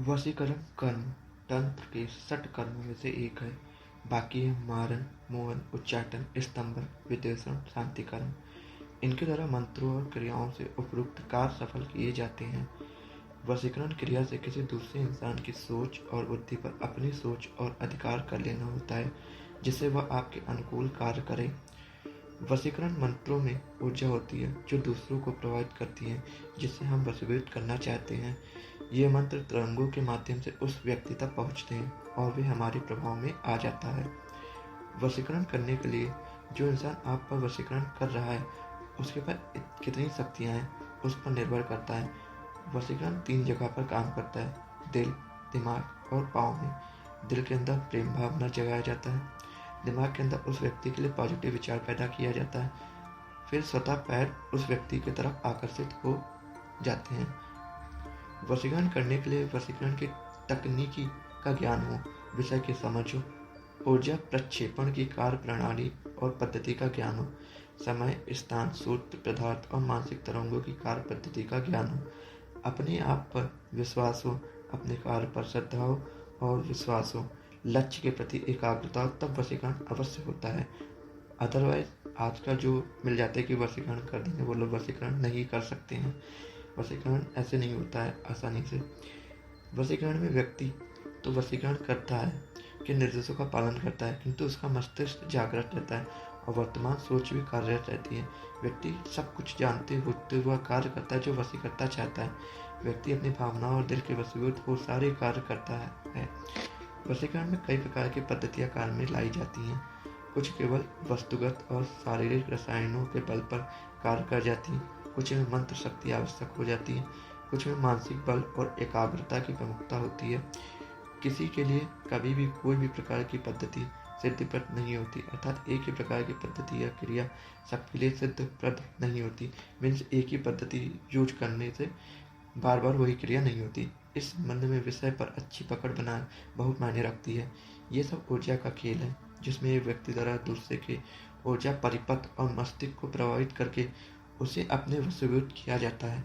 वशीकरण कर्म तंत्र के 60 कर्मों में से एक है। बाकी है मारण, मोहन, उच्चाटन, स्तंभन, विद्वेषण, शांति कर्म। इनके द्वारा मंत्रों और क्रियाओं से उपयुक्त कार्य सफल किए जाते हैं। वशीकरण क्रिया से किसी दूसरे इंसान की सोच और बुद्धि पर अपनी सोच और अधिकार कर लेना होता है, जिससे वह आपके अनुकूल कार्य करे। वशीकरण मंत्रों में ऊर्जा होती है जो दूसरों को प्रभावित करती है, जिससे हम वशीभूत करना चाहते हैं। ये मंत्र तरंगों के माध्यम से उस व्यक्ति तक पहुंचते हैं और वे हमारे प्रभाव में आ जाता है। वशीकरण करने के लिए जो इंसान आप पर वशीकरण कर रहा है उसके पास कितनी शक्तियां हैं उस पर निर्भर करता है। वशीकरण 3 जगह पर काम करता है: दिल, दिमाग और पाँव में। दिल के अंदर प्रेम भावना जगाया जाता है। दिमाग के अंदर उस व्यक्ति के लिए पॉजिटिव विचार पैदा किया जाता है। फिर स्वतः पैर उस व्यक्ति की तरफ आकर्षित हो जाते हैं। वशीकरण करने के लिए वशीकरण की तकनीकी का ज्ञान हो, विषय की समझ हो, ऊर्जा प्रक्षेपण की कार्य प्रणाली और पद्धति का ज्ञान हो, समय, स्थान, सूत्र, पदार्थ और मानसिक तरंगों की कार्य पद्धति का ज्ञान हो, अपने आप पर विश्वास हो, अपने कार्य पर श्रद्धा हो और विश्वास हो, लक्ष्य के प्रति एकाग्रता हो, तब वशीकरण अवश्य होता है। अदरवाइज आजकल जो मिल जाते हैं कि वशीकरण कर देंगे, वो लोग वशीकरण नहीं कर सकते हैं। वशीकरण ऐसे नहीं होता है आसानी से। वशीकरण में व्यक्ति तो वशीकरण करता है कि निर्देशों का पालन करता है, किंतु उसका मस्तिष्क जागृत रहता है और वर्तमान सोच भी कार्यरत रहती है। व्यक्ति सब कुछ जानते होते हुए कार्य करता है जो वशीकर्ता चाहता है। व्यक्ति अपनी भावनाओं और दिल के वशीभूत हो सारे कार्य करता है। वशीकरण में कई प्रकार की पद्धतियां कार्य में लाई जाती हैं। कुछ केवल वस्तुगत और शारीरिक रसायनों के बल पर कार्य कर जाती हैं, कुछ में मंत्र शक्ति आवश्यक हो जाती है, कुछ में मानसिक बल और एकाग्रता की प्रमुखता होती है। किसी के लिए कभी भी कोई भी प्रकार की पद्धति सिद्धिप्रद नहीं होती, अर्थात एक ही प्रकार की पद्धति या क्रिया सबके लिए सिद्धप्रद नहीं होती। मीन्स एक ही पद्धति यूज करने से बार बार वही क्रिया नहीं होती। इस संबंध में विषय पर अच्छी पकड़ बनाना बहुत मायने रखती है। ये सब ऊर्जा का खेल है, जिसमें एक व्यक्ति द्वारा दूसरे के ऊर्जा परिपथ और मस्तिष्क को प्रभावित करके उसे अपने वशीभूत किया जाता है।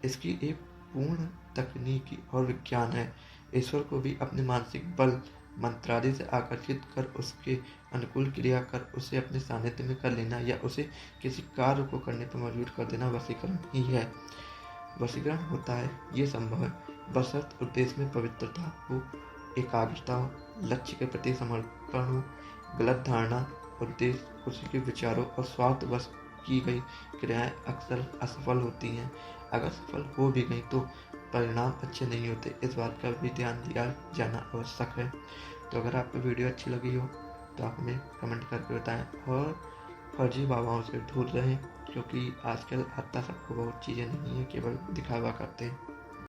इसकी एक पूर्ण तकनीकी और विज्ञान है। ईश्वर को भी अपने मानसिक बल मंत्रादि से आकर्षित कर उसके अनुकूल क्रिया कर उसे अपने सानिध्य में कर लेना या उसे किसी कार्य को करने पर मजबूर कर देना वशीकरण ही है। वशीकरण होता है ये संभव है बशर्ते उद्देश्य में पवित्रता हो, एकाग्रता हो, लक्ष्य के प्रति समर्पण हो। गलत धारणा, उद्देश्य, खुशी के विचारों और स्वार्थवश की गई क्रियाएं अक्सर असफल होती हैं। अगर सफल हो भी गई तो परिणाम अच्छे नहीं होते। इस बात का भी ध्यान दिया जाना आवश्यक है। तो अगर आपको वीडियो अच्छी लगी हो तो आप हमें कमेंट करके बताएं और फर्जी बाबाओं से दूर रहें, क्योंकि आजकल आता सबको बहुत चीज़ें नहीं है, केवल दिखावा करते हैं।